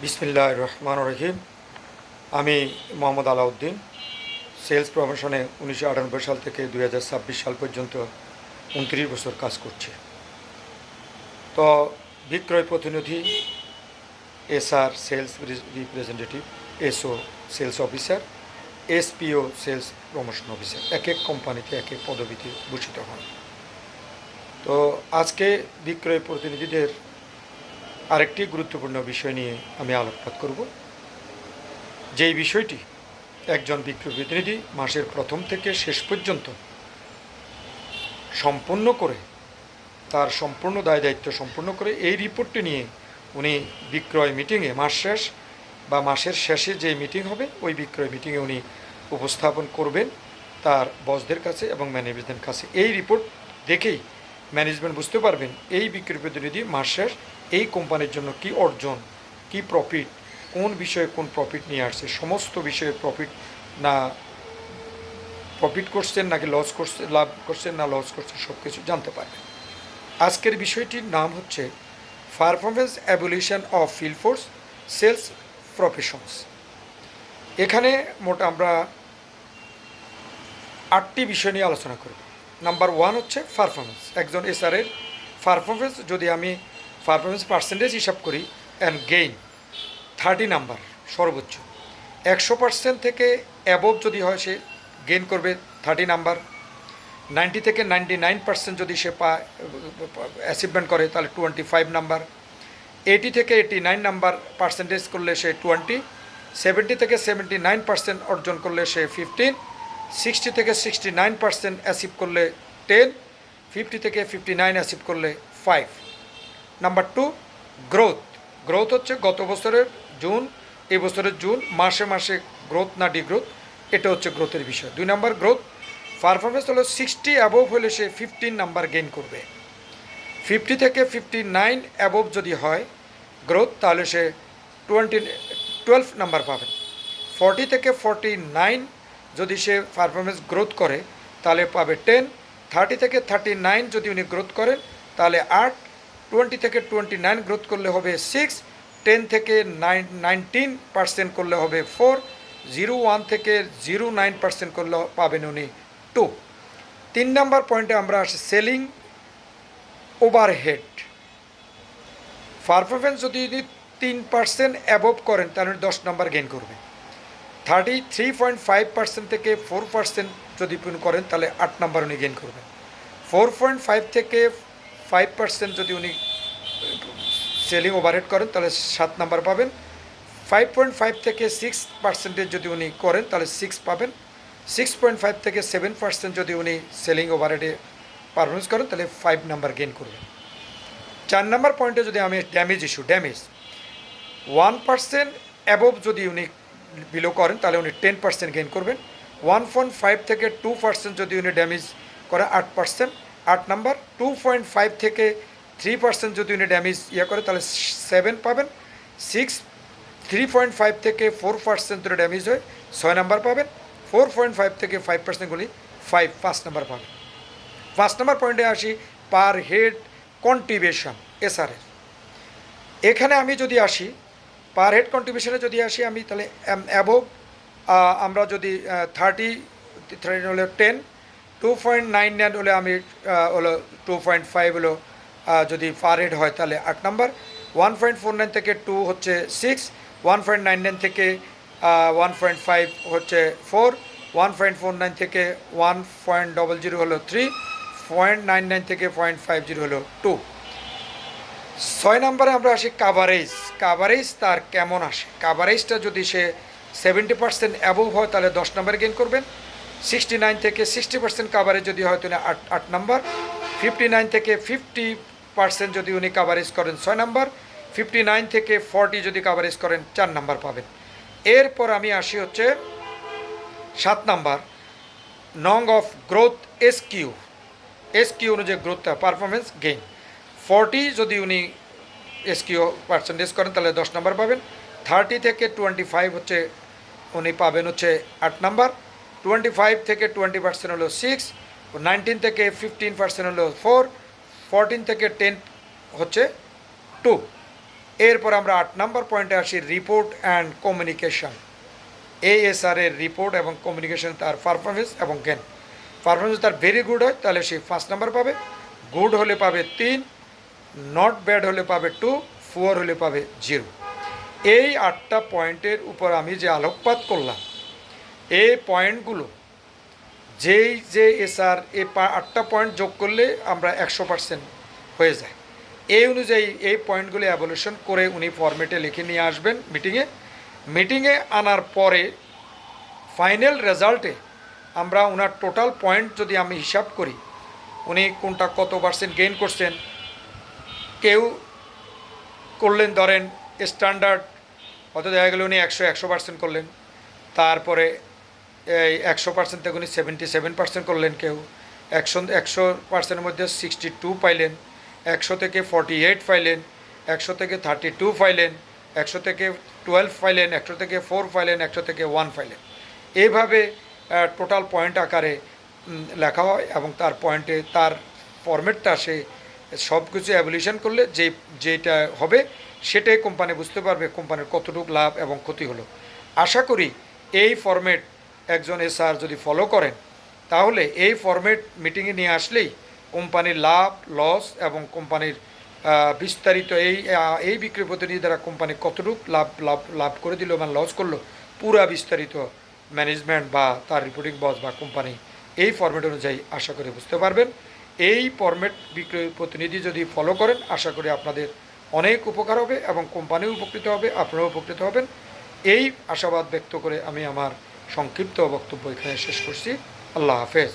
বিসমিল্লাহির রহমানির রহিম। আমি মোহাম্মদ আলাউদ্দিন, সেলস প্রমোশনে 1998 সাল থেকে 2026 সাল পর্যন্ত 29 বছর কাজ করছি। তো বিক্রয় প্রতিনিধি, SR sales representative, SO sales officer, SPO sales promotion officer, এক এক কোম্পানিতে এক এক পদবিতে ভূষিত হন। তো আজকে বিক্রয় প্রতিনিধিদের আরেকটি গুরুত্বপূর্ণ বিষয় নিয়ে আমি আলোকপাত করব। যেই বিষয়টি একজন বিক্রয় প্রতিনিধি মাসের প্রথম থেকে শেষ পর্যন্ত সম্পূর্ণ করে, তার সম্পূর্ণ দায় দায়িত্ব সম্পূর্ণ করে এই রিপোর্টটি নিয়ে উনি বিক্রয় মিটিংয়ে মাস শেষ বা মাসের শেষে যে মিটিং হবে ওই বিক্রয় মিটিংয়ে উনি উপস্থাপন করবেন তার বসদের কাছে এবং ম্যানেজমেন্টের কাছে। এই রিপোর্ট দেখেই ম্যানেজমেন্ট বুঝতে পারবেন এই বিক্রয় প্রতিনিধি মাস শেষ এই কোম্পানির জন্য কি অর্জন, কি প্রফিট, কোন বিষয়ে কোন প্রফিট নিয়ে আসছে, সমস্ত বিষয়ে প্রফিট না প্রফিট করছেন নাকি লস করছে, লাভ করছেন না লস করছেন, সব কিছু জানতে পারবেন। আজকের বিষয়টির নাম হচ্ছে performance evaluation of field force sales professions. এখানে মোট আমরা 8টি বিষয় নিয়ে আলোচনা করব। নাম্বার 1 হচ্ছে পারফরমেন্স। একজন এসআরের পারফরমেন্স যদি আমি পারফরমেন্স পার্সেন্টেজ হিসাব করি, অ্যান্ড গেইন 30 নাম্বার সর্বোচ্চ। 100% থেকে অ্যাবভ যদি হয় সে গেইন করবে 30 নাম্বার। 90 থেকে 99% যদি সে অ্যাচিভমেন্ট করে তাহলে 25 নাম্বার। 80 থেকে 89 নাম্বার পার্সেন্টেজ করলে সে 20। 70 থেকে 79% অর্জন করলে সে 15। 60 থেকে 69% অ্যাচিভ করলে 10। 50 থেকে 59 অ্যাচিভ করলে 5। Number 2 growth. গ্রোথ হচ্ছে গত বছরের জুন, এই বছরের জুন, মাসে মাসে গ্রোথ না ডিগ্রোথ, এটা হচ্ছে গ্রোথের বিষয়। 2 নাম্বার গ্রোথ। পারফরমেন্স হলো 60 অ্যাবভ হলে সে 15 নাম্বার গেইন করবে। 50 থেকে 59 অ্যাবভ যদি হয় গ্রোথ তাহলে সে 12 নাম্বার পাবেন। 40 থেকে 49 যদি সে পারফরমেন্স গ্রোথ করে তাহলে পাবে 10। 30 থেকে 39 যদি উনি গ্রোথ করেন তাহলে 8। 20 থেকে 29 গ্রোথ করলে হবে 6। 10 থেকে 19% করলে হবে 4। 01 থেকে 09% করলে পাবেন উনি 2। 3 নাম্বার পয়েন্টে আমরা আসি সেলিং ওভারহেড। পারফরমেন্স যদি 3% অ্যাবভ করেন তাহলে 10 নাম্বার গেইন করবে। 33.5% থেকে 4% যদি করেন তাহলে 8 নাম্বার উনি গেইন করবেন। 4.5 থেকে 5% যদি উনি সেলিং ওভারহেড করেন তাহলে 7 নাম্বার পাবেন। 5.5 থেকে 6% যদি উনি করেন তাহলে 6 পাবেন। 6.5 থেকে 7% যদি উনি সেলিং ওভারহেডে পারফরমেন্স করেন তাহলে 5 নাম্বার গেইন করবেন। 4 নাম্বার পয়েন্টে যদি আমি ড্যামেজ ইস্যু, ড্যামেজ 1% অ্যাবভ যদি উনি বিলো করেন তাহলে উনি 10% গেইন করবেন। 1.5 থেকে 2% যদি উনি ড্যামেজ করে 8%, 8 নাম্বার। 2.5 থেকে 3% যদি উনি ড্যামেজ করে তাহলে 7 পাবেন। 3.5 থেকে 4% যদি ড্যামেজ হয় 6 নাম্বার পাবেন। 4.5 থেকে 5% গুলি 5 নাম্বার পাবেন। 5 নাম্বার পয়েন্টে আসি পার হেড কন্ট্রিবিউশন এসআরের। এখানে আমি যদি আসি পার হেড কন্ট্রিবিউশনে যদি আসি আমি তাহলে অ্যাবভ আমরা যদি 30 হলে 10, 2.99 হলে আমি হলো 2.5 হলো যদি পার হেড হয় তাহলে 8 নাম্বার। 1.49 থেকে 2 হচ্ছে 6। 1.99 থেকে 1.5 হচ্ছে 4। 1.49 থেকে 1.00 হলো 3। 0.99 থেকে 0.50 হলো 2। 6 নম্বরে আমরা আসি কাভারেজ। কাভারেজ তার কেমন আসে? কাভারেজটা যদি সে 70% অ্যাবভ হয় তাহলে 10 নাম্বার গেইন করবেন। 69 থেকে 60% কাভারেজ যদি হয় তাহলে 8 নাম্বার। 59 থেকে 50% যদি উনি কাভারেজ করেন 6 নাম্বার। 59 থেকে 40 যদি কাভারেজ করেন 4 নাম্বার পাবেন। এরপর আমি আসি হচ্ছে 7 নাম্বার নং অফ গ্রোথ এসকিউ। এসকিউ অনুযায়ী গ্রোথটা পারফরমেন্স গেইন 40 যদি উনি এসকিউ পার্সেন্টেজ করেন তাহলে 10 নাম্বার পাবেন। 30 থেকে 25 হচ্ছে উনি পাবেন হচ্ছে 8 নাম্বার। 25 থেকে 20% হলো 6। 19 থেকে 15% হলো 4। 14 থেকে 10 হচ্ছে 2। এরপর আমরা 8 নম্বর পয়েন্টে আসি রিপোর্ট অ্যান্ড কমিউনিকেশন। এএসআর এর রিপোর্ট এবং কমিউনিকেশন তার পারফরমেন্স এবং জ্ঞান। পারফরমেন্স তার ভেরি গুড হয় তাহলে সে 1 নাম্বার পাবে, গুড হলে পাবে 3, নট ব্যাড হলে পাবে 2, পুয়ার হলে পাবে 0। এই 8টা পয়েন্টের উপর আমি যে আলোকপাত করলাম, এই পয়েন্টগুলো যে এসআর এই 8টা পয়েন্ট যোগ করলে আমরা 100% হয়ে যায়। এই অনুযায়ী এই পয়েন্টগুলো অ্যাভলিউশন করে উনি ফরম্যাটে লিখে নিয়ে আসবেন মিটিংয়ে আনার পরে ফাইনাল রেজাল্টে আমরা ওনার টোটাল পয়েন্ট যদি আমি হিসাব করি, উনি কোনটা কত পার্সেন্ট গেইন করছেন। কেউ করলেন ধরেন স্ট্যান্ডার্ড, হয়তো দেখা গেল উনি 100% করলেন, তারপরে এই 100% থেকে উনি 77% করলেন, কেউ 100%-এর মধ্যে 62 পাইলেন, 100 থেকে 48 পাইলেন, 100 থেকে 32 পাইলেন, 100 থেকে 12 পাইলেন, 100 থেকে 4 পাইলেন, 100 থেকে 1 পাইলেন। এইভাবে টোটাল পয়েন্ট আকারে লেখা হয় এবং তার পয়েন্টে তার ফরম্যাটটা সে সব কিছু অ্যাভলিউশন করলে যেটা হবে সেটাই কোম্পানি বুঝতে পারবে কোম্পানির কতটুকু লাভ এবং ক্ষতি হলো। আশা করি এই ফরম্যাট একজন এসআর যদি ফলো করেন তাহলে এই ফরম্যাট মিটিংয়ে নিয়ে আসলেই কোম্পানির লাভ লস এবং কোম্পানির বিস্তারিত এই বিক্রয় প্রতিনিধি দ্বারা কোম্পানি কতটুকু লাভ করে দিল বা লস করলো পুরা বিস্তারিত ম্যানেজমেন্ট বা তার রিপোর্টিং বস বা কোম্পানি এই ফরম্যাট অনুযায়ী আশা করি বুঝতে পারবেন। এই ফরম্যাট বিক্রয় প্রতিনিধি যদি ফলো করেন আশা করি আপনাদের অনেক উপকার হবে এবং কোম্পানিও উপকৃত হবে, আপনারাও উপকৃত হবেন। এই আশাবাদ ব্যক্ত করে আমি আমার সংক্ষিপ্ত বক্তব্য এখানে শেষ করছি। আল্লাহ হাফেজ।